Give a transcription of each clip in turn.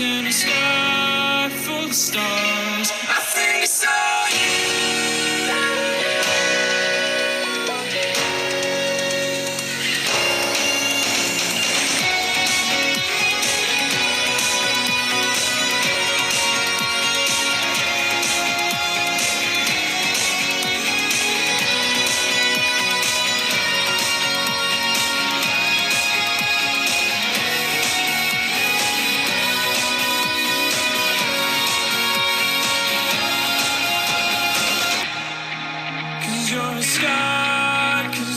in a sky full of stars. I think I saw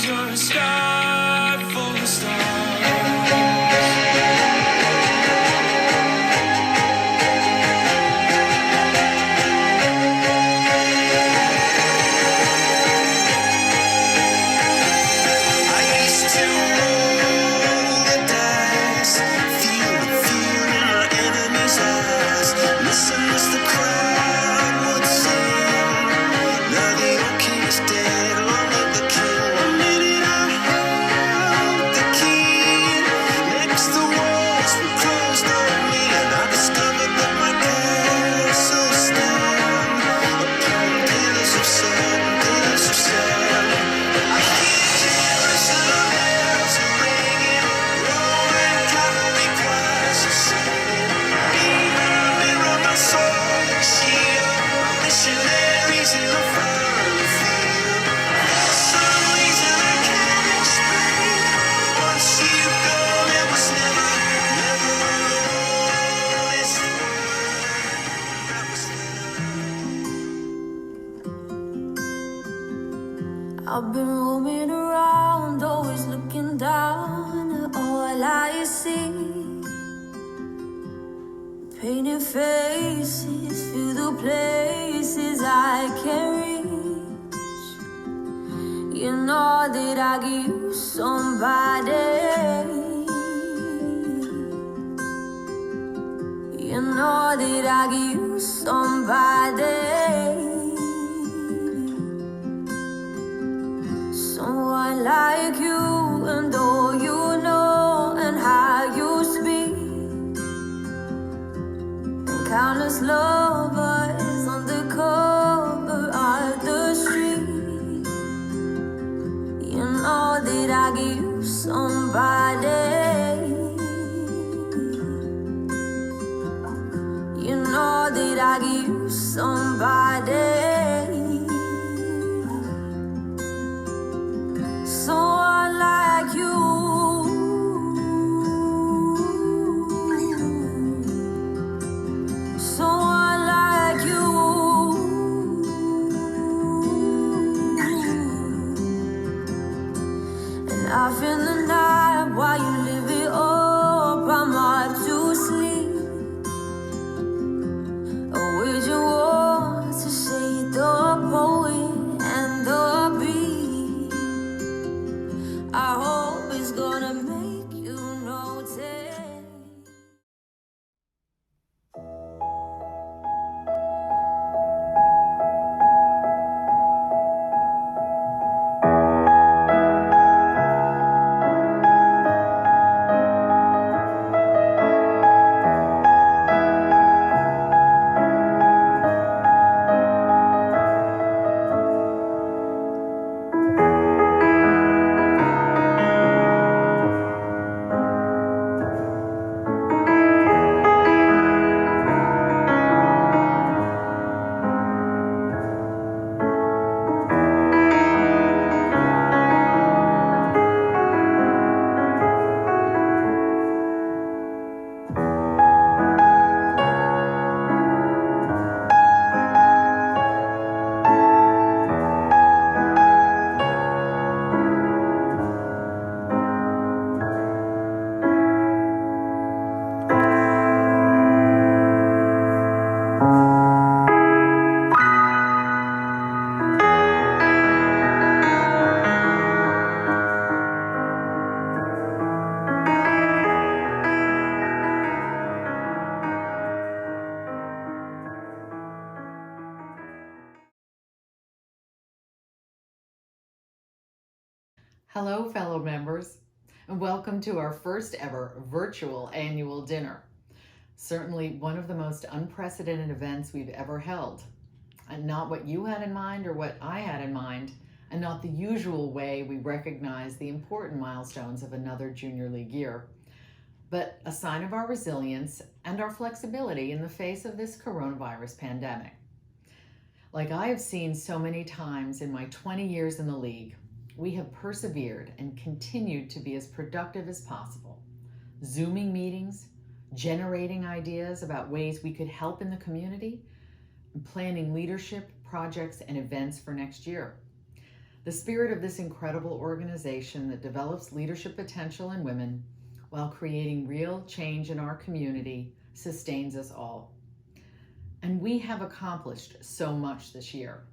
you're a sky full of stars. I used to roll the dice, feel the fear in my enemy's eyes, listen as the crowd would sing. Now the old king is dead, long live the king. One minute I held the key, next the walls were closed on me, and I discovered that my castle stand upon pillars of sand, pillars of sand. I hear Jerusalem bells ringing, Roman Catholic choirs are singing. Mirror, mirror, my soul, see missionaries in the foreign field. For some reason I can't explain. Once you go, it was never, never alone. It's the word that was I've been roaming around, always looking down at all I see. Painted faces fill the places I can't reach. You know that I give you somebody. You know that I give you somebody. Someone like you, and all you know and how you speak. Countless lovers on the cover of the street. You know that I give you somebody. You know that I give you somebody. Someone like you. Someone like you. And off in the night while you live it up, I'm off to sleep. A waging war to say the poet and the beat. I hope it's gonna make you notice. Hello, fellow members, and welcome to our first ever virtual annual dinner. Certainly one of the most unprecedented events we've ever held. And not what you had in mind or what I had in mind, and not the usual way we recognize the important milestones of another Junior League year, but a sign of our resilience and our flexibility in the face of this coronavirus pandemic. Like I have seen so many times in my 20 years in the league, we have persevered and continued to be as productive as possible. Zooming meetings, generating ideas about ways we could help in the community, and planning leadership, projects, and events for next year. The spirit of this incredible organization that develops leadership potential in women while creating real change in our community sustains us all. And we have accomplished so much this year.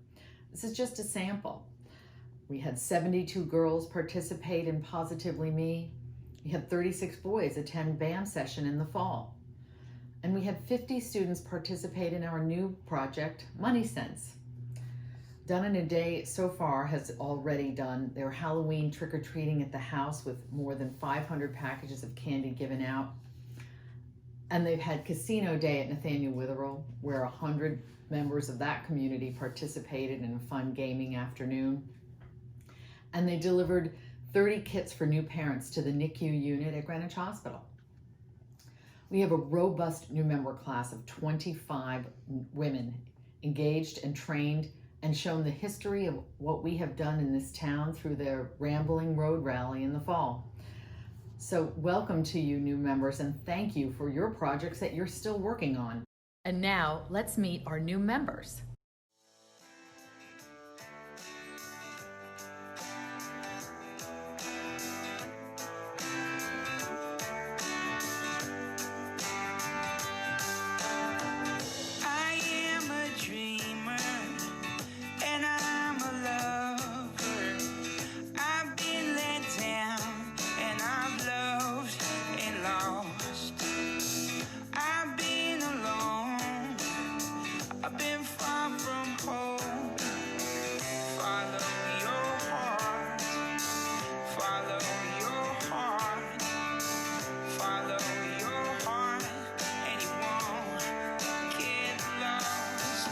This is just a sample. We had 72 girls participate in Positively Me. We had 36 boys attend BAM session in the fall. And we had 50 students participate in our new project, Money Sense. Done in a day so far has already done their Halloween trick-or-treating at the house with more than 500 packages of candy given out. And they've had Casino Day at Nathaniel Witherell, where 100 members of that community participated in a fun gaming afternoon. And they delivered 30 kits for new parents to the NICU unit at Greenwich Hospital. We have a robust new member class of 25 women engaged and trained and shown the history of what we have done in this town through their Rambling Road Rally in the fall. So welcome to you new members, and thank you for your projects that you're still working on. And now let's meet our new members. I am a dreamer and I'm a lover. I've been let down and I've loved and lost. I've been alone. I've been far from home. Follow your heart. Follow your heart. Follow your heart and you won't get lost.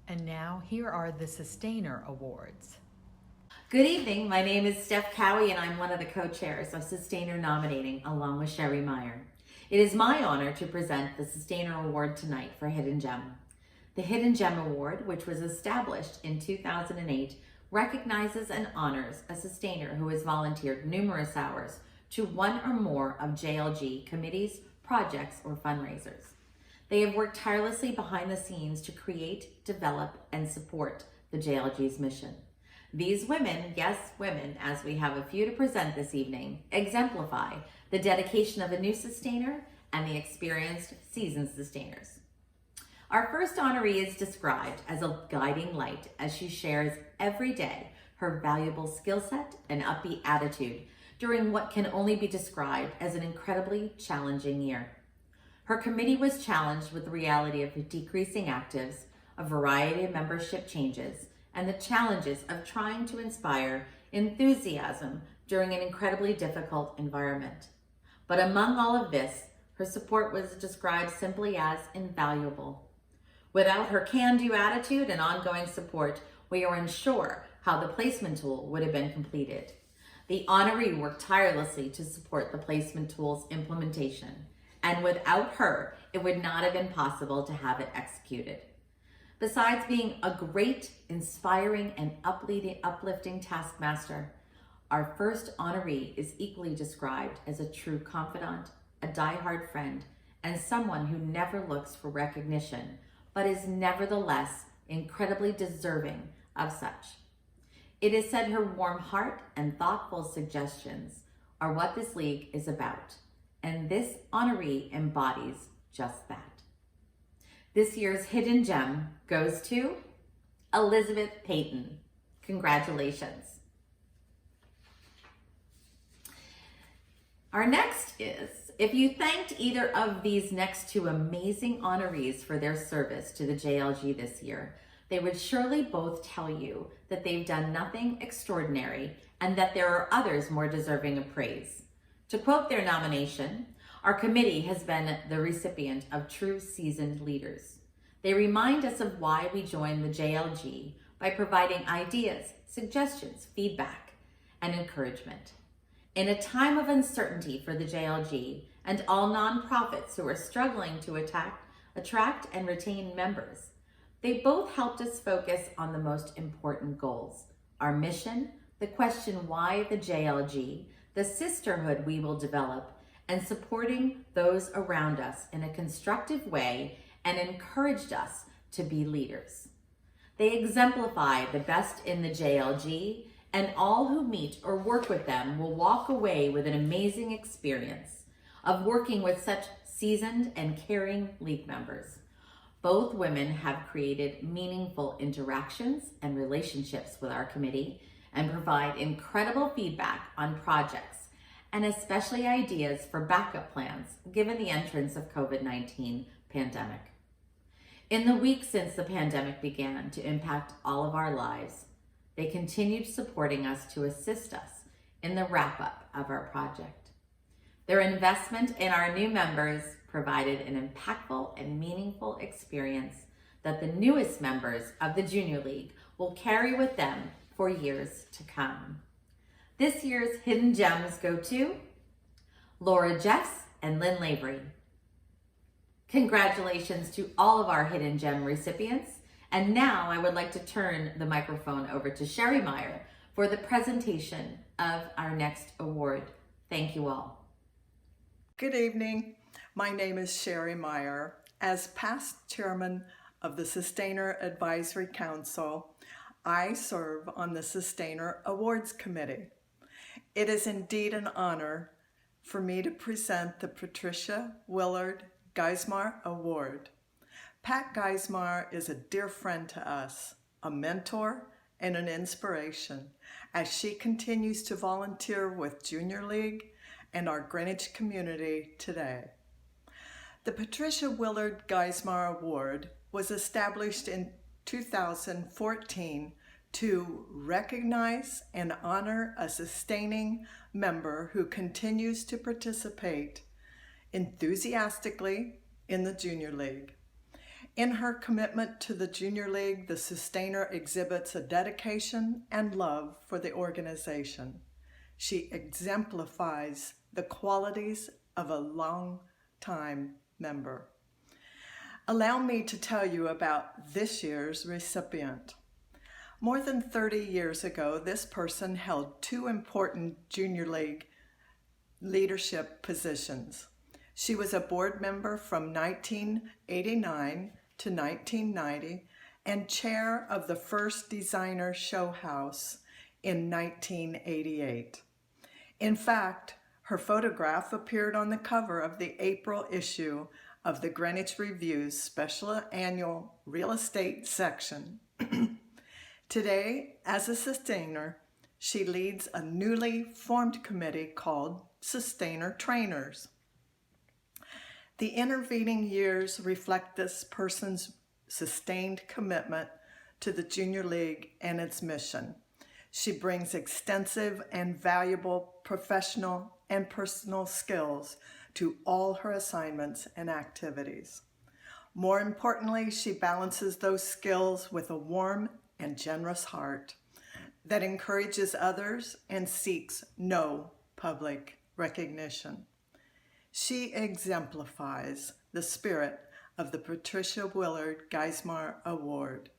And now here are the Sustainer Awards. Good evening. My name is Steph Cowie, and I'm one of the co-chairs of Sustainer Nominating, along with Sherry Meyer. It is my honor to present the Sustainer Award tonight for Hidden Gem. The Hidden Gem Award, which was established in 2008, recognizes and honors a sustainer who has volunteered numerous hours to one or more of JLG committees, projects, or fundraisers. They have worked tirelessly behind the scenes to create, develop, and support the JLG's mission. These women, yes, women, as we have a few to present this evening, exemplify the dedication of a new sustainer and the experienced, seasoned sustainers. Our first honoree is described as a guiding light as she shares every day her valuable skill set and upbeat attitude during what can only be described as an incredibly challenging year. Her committee was challenged with the reality of decreasing actives, a variety of membership changes, and the challenges of trying to inspire enthusiasm during an incredibly difficult environment. But among all of this, her support was described simply as invaluable. Without her can-do attitude and ongoing support, we are unsure how the placement tool would have been completed. The honoree worked tirelessly to support the placement tool's implementation, and without her, it would not have been possible to have it executed. Besides being a great, inspiring, and uplifting taskmaster, our first honoree is equally described as a true confidant, a diehard friend, and someone who never looks for recognition, but is nevertheless incredibly deserving of such. It is said her warm heart and thoughtful suggestions are what this league is about, and this honoree embodies just that. This year's Hidden Gem goes to Elizabeth Payton. Congratulations. Our next is, if you thanked either of these next two amazing honorees for their service to the JLG this year, they would surely both tell you that they've done nothing extraordinary and that there are others more deserving of praise. To quote their nomination, our committee has been the recipient of true seasoned leaders. They remind us of why we joined the JLG by providing ideas, suggestions, feedback, and encouragement. In a time of uncertainty for the JLG and all nonprofits who are struggling to attract and retain members, they both helped us focus on the most important goals: our mission, the question why the JLG, the sisterhood we will develop, and supporting those around us in a constructive way, and encouraged us to be leaders. They exemplify the best in the JLG, and all who meet or work with them will walk away with an amazing experience of working with such seasoned and caring league members. Both women have created meaningful interactions and relationships with our committee and provide incredible feedback on projects and especially ideas for backup plans given the entrance of COVID-19 pandemic. In the weeks since the pandemic began to impact all of our lives, they continued supporting us to assist us in the wrap-up of our project. Their investment in our new members provided an impactful and meaningful experience that the newest members of the Junior League will carry with them for years to come. This year's Hidden Gems go to Laura Jeffs and Lynn Lavery. Congratulations to all of our Hidden Gem recipients. And now I would like to turn the microphone over to Sherry Meyer for the presentation of our next award. Thank you all. Good evening. My name is Sherry Meyer. As past chairman of the Sustainer Advisory Council, I serve on the Sustainer Awards Committee. It is indeed an honor for me to present the Patricia Willard Geismar Award. Pat Geismar is a dear friend to us, a mentor and an inspiration as she continues to volunteer with Junior League and our Greenwich community today. The Patricia Willard Geismar Award was established in 2014 to recognize and honor a sustaining member who continues to participate enthusiastically in the Junior League. In her commitment to the Junior League, the Sustainer exhibits a dedication and love for the organization. She exemplifies the qualities of a long-time member. Allow me to tell you about this year's recipient. More than 30 years ago, this person held two important Junior League leadership positions. She was a board member from 1989 to 1990 and chair of the first designer show house in 1988. In fact, her photograph appeared on the cover of the April issue of the Greenwich Review's special annual real estate section. Today, as a sustainer, she leads a newly formed committee called Sustainer Trainers. The intervening years reflect this person's sustained commitment to the Junior League and its mission. She brings extensive and valuable professional and personal skills to all her assignments and activities. More importantly, she balances those skills with a warm and generous heart that encourages others and seeks no public recognition. She exemplifies the spirit of the Patricia Willard Geismar Award.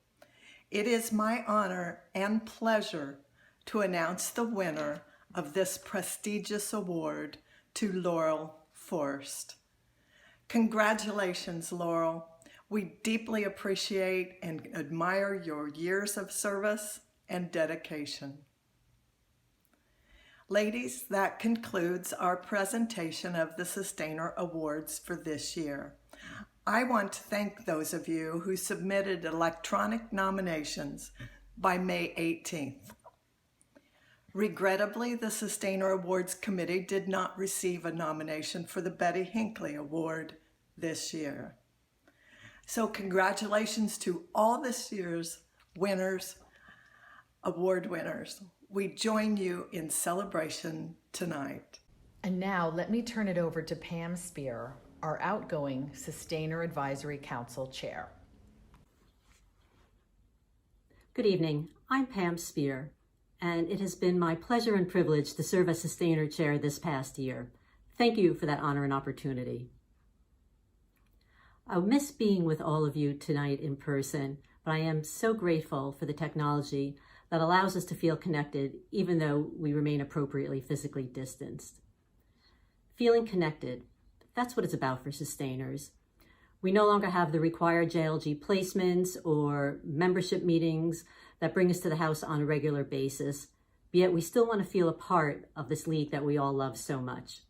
It is my honor and pleasure to announce the winner of this prestigious award to Laurel Forst. Congratulations, Laurel. We deeply appreciate and admire your years of service and dedication. Ladies, that concludes our presentation of the Sustainer Awards for this year. I want to thank those of you who submitted electronic nominations by May 18th. Regrettably, the Sustainer Awards Committee did not receive a nomination for the Betty Hinckley Award this year. So congratulations to all this year's winners, award winners. We join you in celebration tonight. And now let me turn it over to Pam Spear, our outgoing Sustainer Advisory Council Chair. Good evening. I'm Pam Spear, and it has been my pleasure and privilege to serve as Sustainer Chair this past year. Thank you for that honor and opportunity. I'll miss being with all of you tonight in person, but I am so grateful for the technology that allows us to feel connected even though we remain appropriately physically distanced. Feeling connected, that's what it's about for Sustainers. We no longer have the required JLG placements or membership meetings that bring us to the house on a regular basis, yet we still want to feel a part of this league that we all love so much.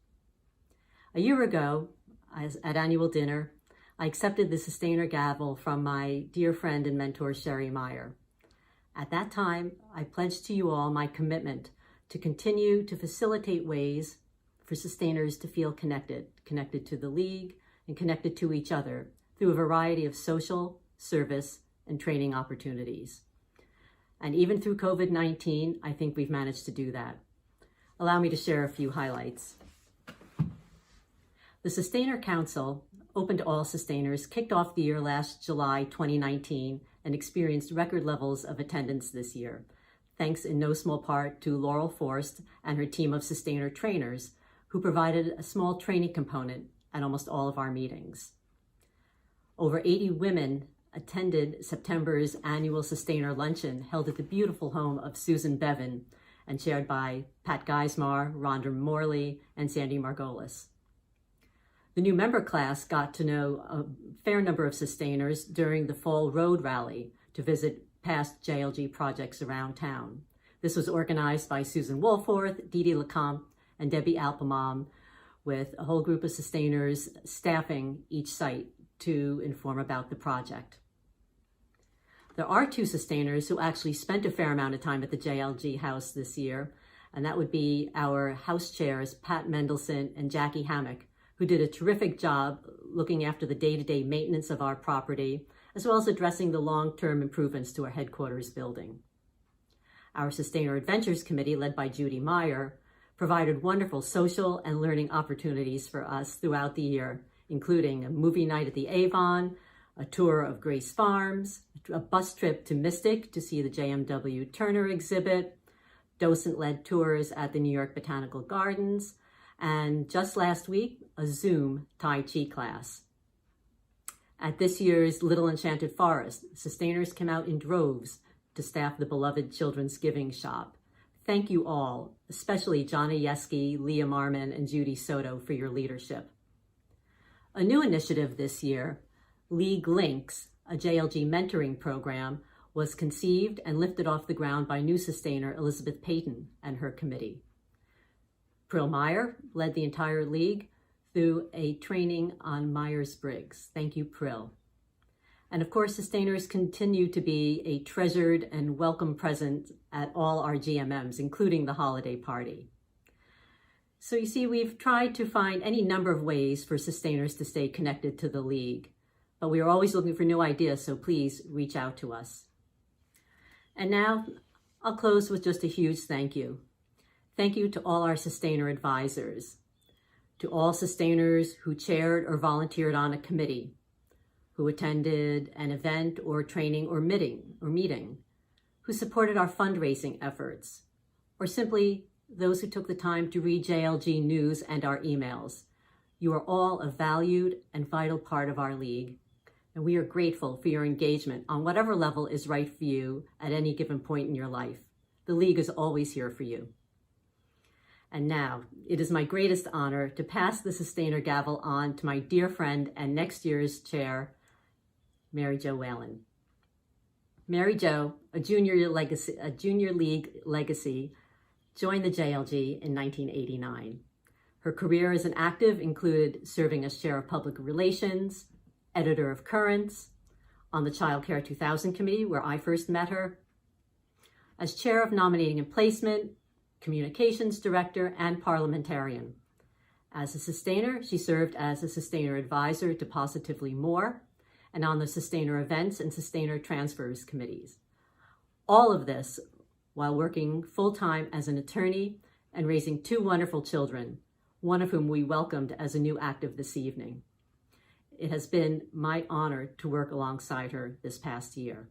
A year ago, at annual dinner, I accepted the Sustainer gavel from my dear friend and mentor, Sherry Meyer. At that time, I pledged to you all my commitment to continue to facilitate ways for Sustainers to feel connected to the league and connected to each other through a variety of social, service, and training opportunities. And even through COVID-19, I think we've managed to do that. Allow me to share a few highlights. The Sustainer Council, open to all Sustainers, kicked off the year last July 2019 and experienced record levels of attendance this year, thanks in no small part to Laurel Forst and her team of Sustainer trainers, who provided a small training component at almost all of our meetings. Over 80 women attended September's annual Sustainer Luncheon held at the beautiful home of Susan Bevan and chaired by Pat Geismar, Rhonda Morley, and Sandy Margolis. The new member class got to know a fair number of Sustainers during the Fall Road Rally to visit past JLG projects around town. This was organized by Susan Wolforth, Dee Dee Lecomte, and Debbie Alpamam, with a whole group of Sustainers staffing each site to inform about the project. There are two Sustainers who actually spent a fair amount of time at the JLG house this year, and that would be our house chairs, Pat Mendelson and Jackie Hammock, who did a terrific job looking after the day-to-day maintenance of our property, as well as addressing the long-term improvements to our headquarters building. Our Sustainer Adventures Committee, led by Judy Meyer, provided wonderful social and learning opportunities for us throughout the year, including a movie night at the Avon, a tour of Grace Farms, a bus trip to Mystic to see the JMW Turner exhibit, docent-led tours at the New York Botanical Gardens, and just last week, a Zoom Tai Chi class. At this year's Little Enchanted Forest, Sustainers came out in droves to staff the beloved Children's Giving Shop. Thank you all, especially Johnny Yeski, Leah Marmon, and Judy Soto for your leadership. A new initiative this year, League Links, a JLG mentoring program, was conceived and lifted off the ground by new Sustainer Elizabeth Payton and her committee. Prill Meyer led the entire league through a training on Myers-Briggs. Thank you, Prill. And of course, Sustainers continue to be a treasured and welcome presence at all our GMMs, including the holiday party. So you see, we've tried to find any number of ways for Sustainers to stay connected to the league, but we are always looking for new ideas, so please reach out to us. And now I'll close with just a huge thank you. Thank you to all our Sustainer advisors, to all Sustainers who chaired or volunteered on a committee, who attended an event or training or meeting, who supported our fundraising efforts, or simply those who took the time to read JLG news and our emails. You are all a valued and vital part of our league, and we are grateful for your engagement on whatever level is right for you at any given point in your life. The league is always here for you. And now, it is my greatest honor to pass the Sustainer gavel on to my dear friend and next year's chair, Mary Jo Whalen. Mary Jo, a junior league legacy, joined the JLG in 1989. Her career as an active included serving as chair of public relations, editor of Currents, on the Child Care 2000 committee, where I first met her, as chair of nominating and placement, communications director, and parliamentarian. As a Sustainer, she served as a Sustainer advisor to Positively More, and on the Sustainer Events and Sustainer Transfers committees. All of this while working full-time as an attorney and raising 2 wonderful children, one of whom we welcomed as a new active this evening. It has been my honor to work alongside her this past year.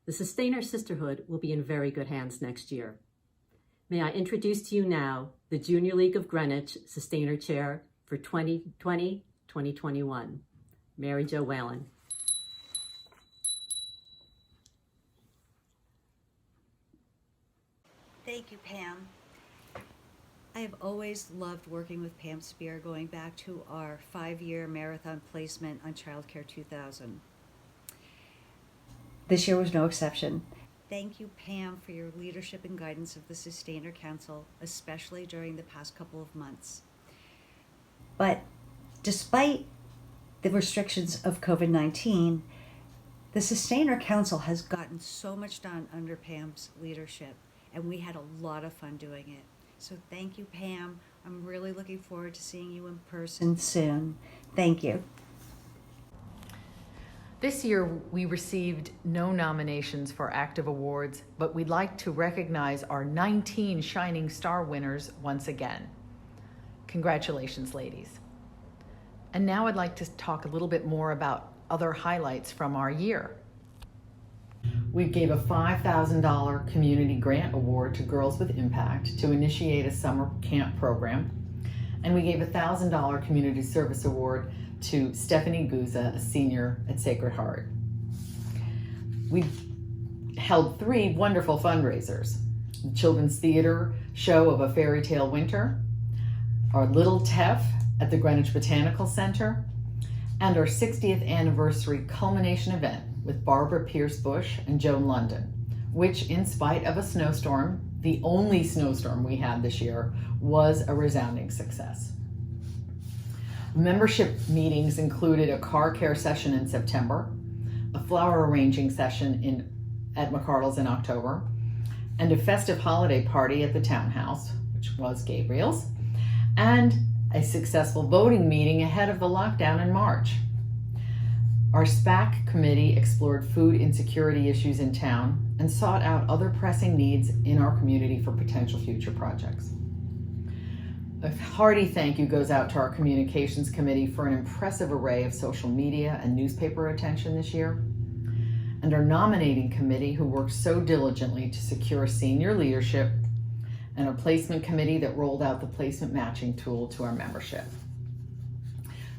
The Sustainer Sisterhood will be in very good hands next year. May I introduce to you now the Junior League of Greenwich Sustainer Chair for 2020-2021, Mary Jo Whalen. Thank you, Pam. I have always loved working with Pam Spear, going back to our 5-year marathon placement on Child Care 2000. This year was no exception. Thank you, Pam, for your leadership and guidance of the Sustainer Council, especially during the past couple of months. But despite the restrictions of COVID-19, the Sustainer Council has gotten so much done under Pam's leadership, and we had a lot of fun doing it. So thank you, Pam. I'm really looking forward to seeing you in person soon. Thank you. This year, we received no nominations for active awards, but we'd like to recognize our 19 Shining Star winners once again. Congratulations, ladies. And now I'd like to talk a little bit more about other highlights from our year. We gave a $5,000 community grant award to Girls with Impact to initiate a summer camp program. And we gave a $1,000 community service award to Stephanie Guza, a senior at Sacred Heart. We held 3 wonderful fundraisers: the Children's Theater show of A Fairy Tale Winter, our Little Teff at the Greenwich Botanical Center, and our 60th anniversary culmination event with Barbara Pierce Bush and Joan London, which, in spite of a snowstorm, the only snowstorm we had this year, was a resounding success. Membership meetings included a car care session in September, a flower arranging session at McCardle's in October, and a festive holiday party at the townhouse, which was Gabriel's, and a successful voting meeting ahead of the lockdown in March. Our SPAC committee explored food insecurity issues in town and sought out other pressing needs in our community for potential future projects. A hearty thank you goes out to our communications committee for an impressive array of social media and newspaper attention this year, and our nominating committee, who worked so diligently to secure senior leadership, and our placement committee that rolled out the placement matching tool to our membership.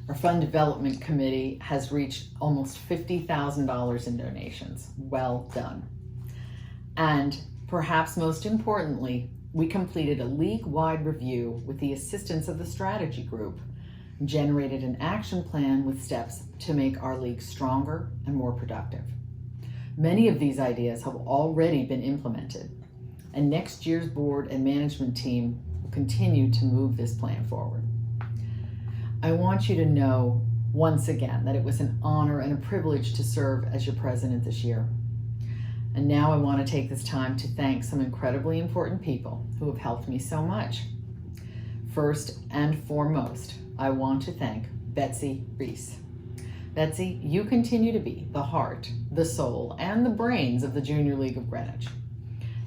Our fund development committee has reached almost $50,000 in donations. Well done. And perhaps most importantly, we completed a league-wide review with the assistance of the strategy group, and generated an action plan with steps to make our league stronger and more productive. Many of these ideas have already been implemented, and next year's board and management team will continue to move this plan forward. I want you to know once again that it was an honor and a privilege to serve as your president this year. And now I want to take this time to thank some incredibly important people who have helped me so much. First and foremost, I want to thank Betsy Reese. Betsy, you continue to be the heart, the soul, and the brains of the Junior League of Greenwich.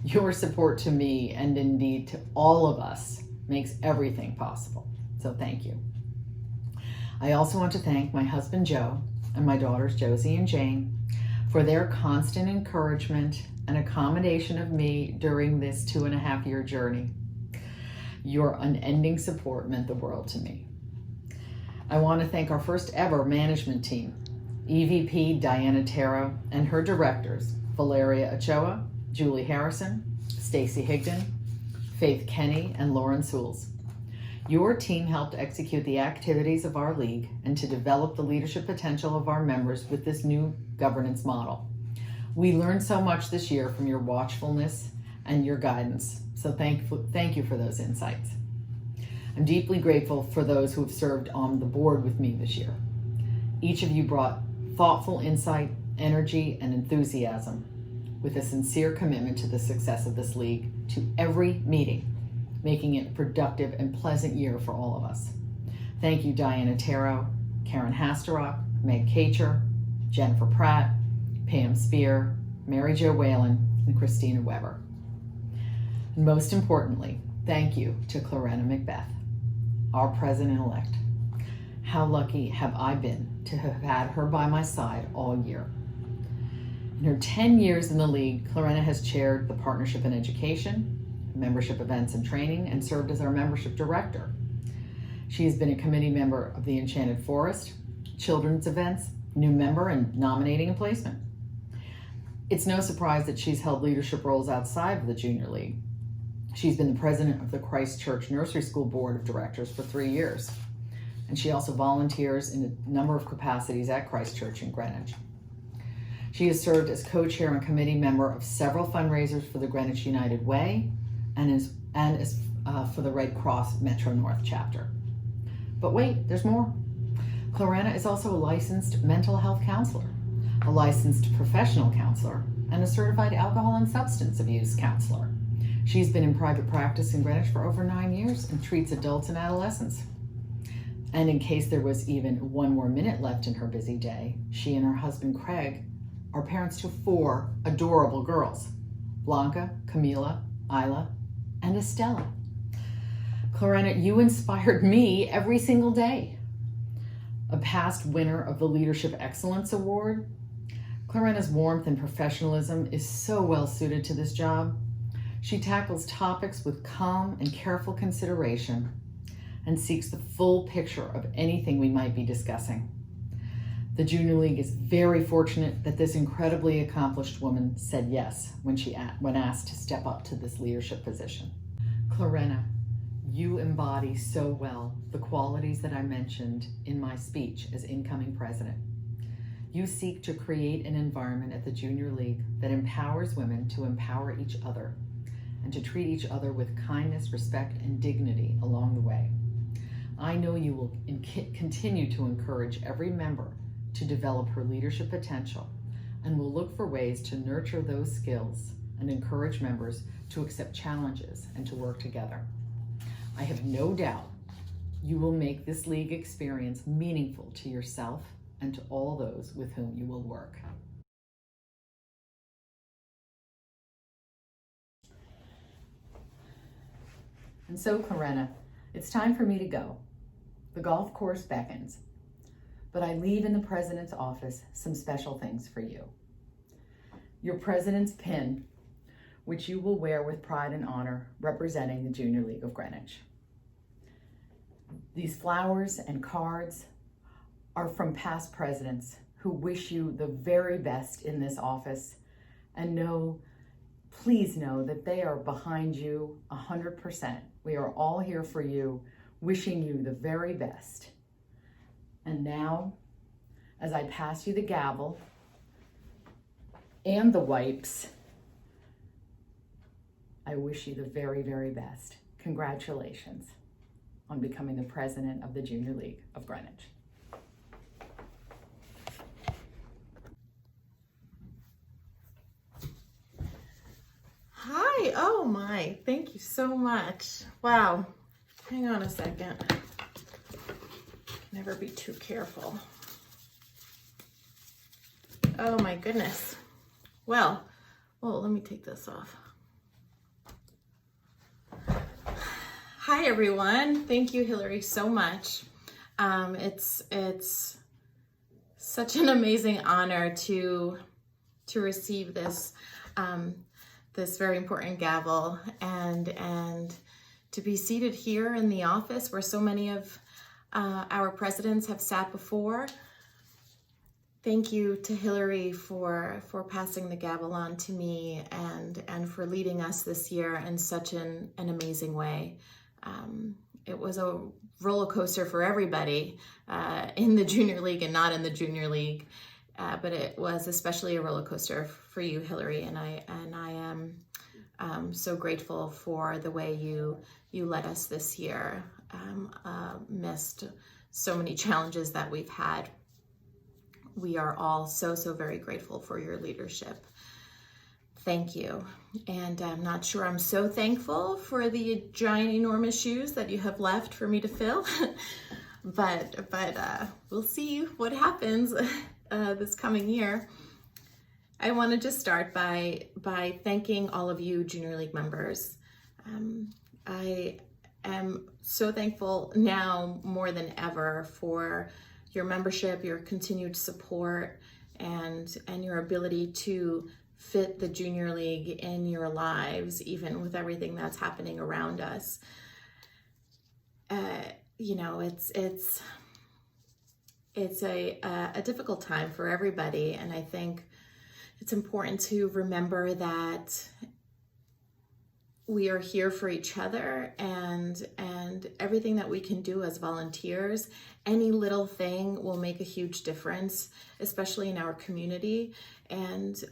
Your support to me, and indeed to all of us, makes everything possible. So thank you. I also want to thank my husband Joe and my daughters Josie and Jane for their constant encouragement and accommodation of me during this 2.5-year journey. Your unending support meant the world to me. I want to thank our first ever management team, EVP Diana Taro and her directors, Valeria Ochoa, Julie Harrison, Stacy Higdon, Faith Kenny, and Lauren Sewells. Your team helped execute the activities of our league and to develop the leadership potential of our members with this new governance model. We learned so much this year from your watchfulness and your guidance, so thank you for those insights. I'm deeply grateful for those who have served on the board with me this year. Each of you brought thoughtful insight, energy, and enthusiasm with a sincere commitment to the success of this league to every meeting, making it a productive and pleasant year for all of us. Thank you, Diana Taro, Karen Hasterock, Meg Kacher, Jennifer Pratt, Pam Spear, Mary Jo Whalen, and Christina Weber. And most importantly, thank you to Clarena Macbeth, our president-elect. How lucky have I been to have had her by my side all year. In her 10 years in the league, Clarena has chaired the Partnership in Education, Membership Events and Training, and served as our membership director. She has been a committee member of the Enchanted Forest, Children's Events, new member, and nominating and placement. It's no surprise that she's held leadership roles outside of the Junior League. She's been the president of the Christ Church Nursery School Board of Directors for 3 years, and she also volunteers in a number of capacities at Christ Church in Greenwich. She has served as co-chair and committee member of several fundraisers for the Greenwich United Way and for the Red Cross Metro North chapter. But wait, there's more. Clarena is also a licensed mental health counselor, a licensed professional counselor, and a certified alcohol and substance abuse counselor. She's been in private practice in Greenwich for over 9 years and treats adults and adolescents. And in case there was even one more minute left in her busy day, she and her husband Craig are parents to 4 adorable girls, Blanca, Camila, Isla, and Estella. Clarena, you inspired me every single day. A past winner of the Leadership Excellence Award, Clarena's warmth and professionalism is so well suited to this job. She tackles topics with calm and careful consideration and seeks the full picture of anything we might be discussing. The Junior League is very fortunate that this incredibly accomplished woman said yes when asked to step up to this leadership position. Clarena, you embody so well the qualities that I mentioned in my speech as incoming president. You seek to create an environment at the Junior League that empowers women to empower each other and to treat each other with kindness, respect, and dignity along the way. I know you will continue to encourage every member to develop her leadership potential and will look for ways to nurture those skills and encourage members to accept challenges and to work together. I have no doubt you will make this league experience meaningful to yourself and to all those with whom you will work. And so, Clarena, it's time for me to go. The golf course beckons, but I leave in the president's office some special things for you. Your president's pin, which you will wear with pride and honor, representing the Junior League of Greenwich. These flowers and cards are from past presidents who wish you the very best in this office, and please know that they are behind you 100%. We are all here for you, wishing you the very best. And now, as I pass you the gavel and the wipes, I wish you the very, very best. Congratulations on becoming the president of the Junior League of Greenwich. Hi, oh my, thank you so much. Wow, hang on a second. Never be too careful. Oh my goodness. Well, let me take this off. Hi everyone, thank you Hillary so much. It's such an amazing honor to receive this this very important gavel and to be seated here in the office where so many of our presidents have sat before. Thank you to Hillary for passing the gavel on to me and for leading us this year in such an amazing way. It was a roller coaster for everybody in the Junior League and not in the Junior League, but it was especially a roller coaster for you, Hillary, and I am so grateful for the way you led us this year, amidst so many challenges that we've had. We are all so very grateful for your leadership. Thank you. And I'm not sure I'm so thankful for the giant, enormous shoes that you have left for me to fill, but we'll see what happens this coming year. I want to just start by thanking all of you Junior League members. I am so thankful now more than ever for your membership, your continued support, and your ability to fit the Junior League in your lives, even with everything that's happening around us. It's a difficult time for everybody, and I think it's important to remember that we are here for each other, and everything that we can do as volunteers, any little thing will make a huge difference, especially in our community. And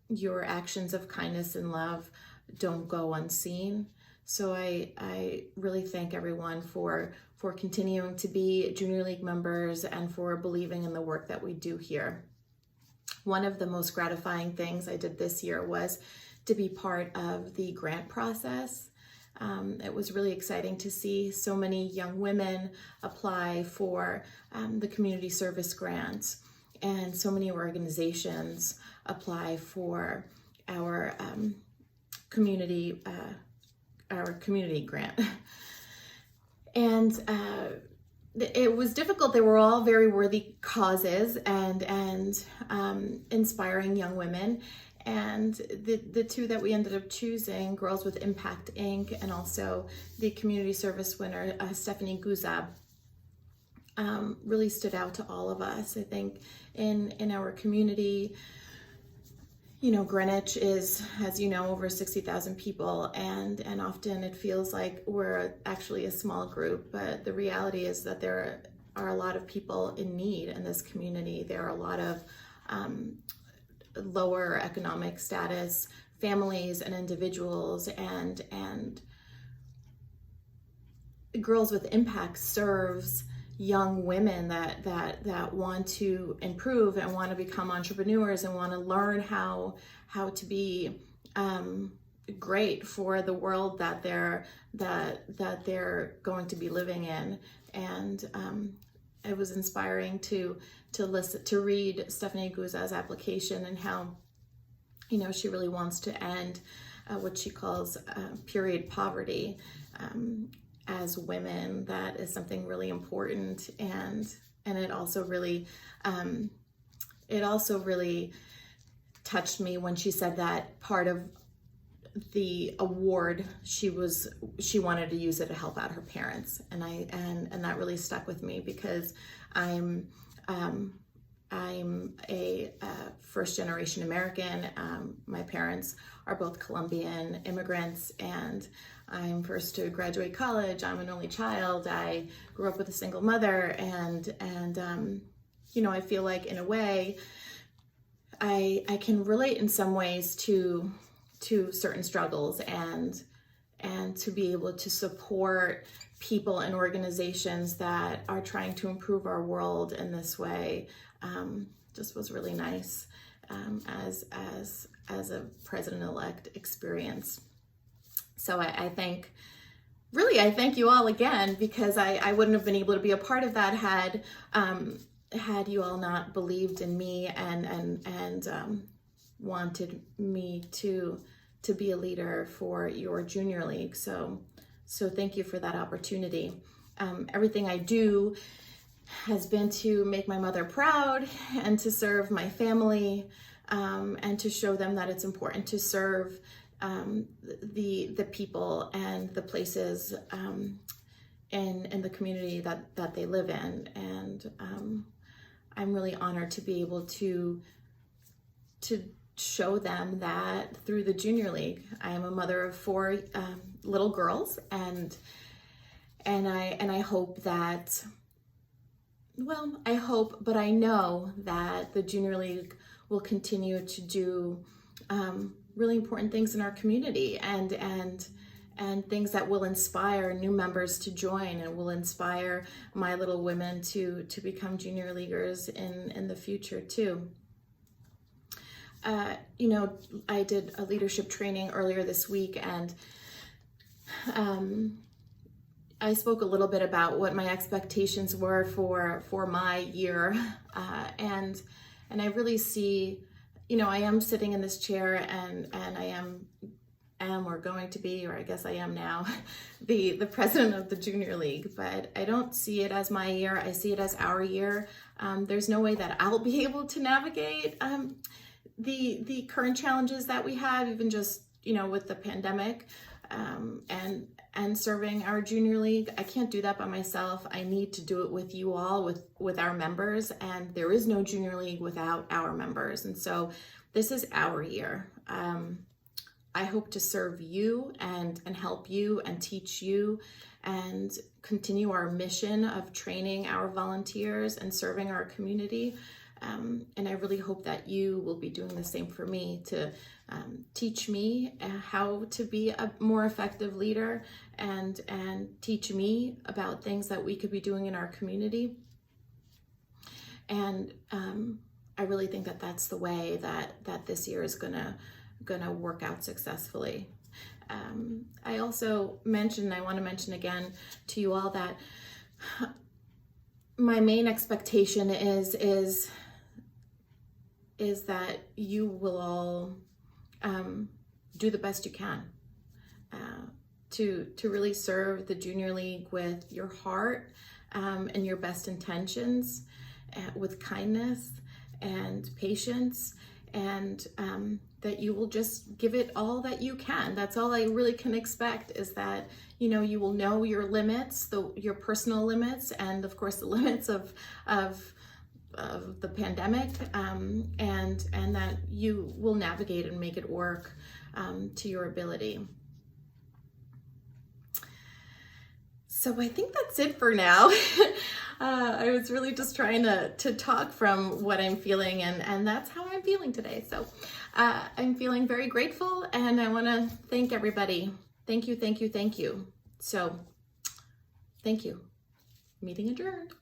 your actions of kindness and love don't go unseen. So I really thank everyone for continuing to be Junior League members and for believing in the work that we do here. One of the most gratifying things I did this year was to be part of the grant process. It was really exciting to see so many young women apply for the community service grant, and so many organizations apply for our community grant. And it was difficult. They were all very worthy causes and inspiring young women. And the two that we ended up choosing, Girls with Impact Inc. and also the community service winner, Stephanie Guzab, really stood out to all of us. I think in our community, Greenwich is, as you know, over 60,000 people, and often it feels like we're actually a small group, but the reality is that there are a lot of people in need in this community. There are a lot of lower economic status families and individuals, and Girls with Impact serves young women that want to improve and want to become entrepreneurs and want to learn how to be great for the world that they're going to be living in. And it was inspiring to read Stephanie Guzab's application and how she really wants to end what she calls period poverty. As women, that is something really important, and it also really touched me when she said that part of the award she wanted to use it to help out her parents, and that really stuck with me, because I'm a first generation American. My parents are both Colombian immigrants, and I'm first to graduate college. I'm an only child. I grew up with a single mother, and I feel like in a way I can relate in some ways to certain struggles, and to be able to support people and organizations that are trying to improve our world in this way just was really nice as a president-elect experience. So I thank you all again, because I wouldn't have been able to be a part of that had you all not believed in me and wanted me to be a leader for your Junior League. So thank you for that opportunity. Everything I do has been to make my mother proud and to serve my family, and to show them that it's important to serve the people and the places in the community that they live in. And I'm really honored to be able to show them that through the Junior League. I am a mother of 4 little girls, and I hope that, I hope, but I know that the Junior League will continue to do really important things in our community, and things that will inspire new members to join, and will inspire my little women to become Junior Leaguers in the future too. I did a leadership training earlier this week, and I spoke a little bit about what my expectations were for my year, and I really see, you know, I am sitting in this chair, and I am or going to be, or I guess I am now, the president of the Junior League, but I don't see it as my year. I see it as our year. There's no way that I'll be able to navigate the current challenges that we have, even just, you know, with the pandemic, and serving our Junior League. I can't do that by myself. I need to do it with you all, with our members, and there is no Junior League without our members. And so this is our year. I hope to serve you and help you and teach you and continue our mission of training our volunteers and serving our community. And I really hope that you will be doing the same for me, to teach me how to be a more effective leader, and teach me about things that we could be doing in our community. And I really think that that's the way that this year is gonna work out successfully. I also mentioned, I want to mention again to you all, that my main expectation is that you will all do the best you can to really serve the Junior League with your heart and your best intentions, with kindness and patience, and that you will just give it all that you can. That's all I really can expect, is that, you know, you will know your limits, your personal limits, and of course the limits of the pandemic, and that you will navigate and make it work to your ability. So I think that's it for now. I was really just trying to talk from what I'm feeling, and that's how I'm feeling today. So I'm feeling very grateful, and I want to thank everybody. Thank you, thank you, thank you. So thank you. Meeting adjourned.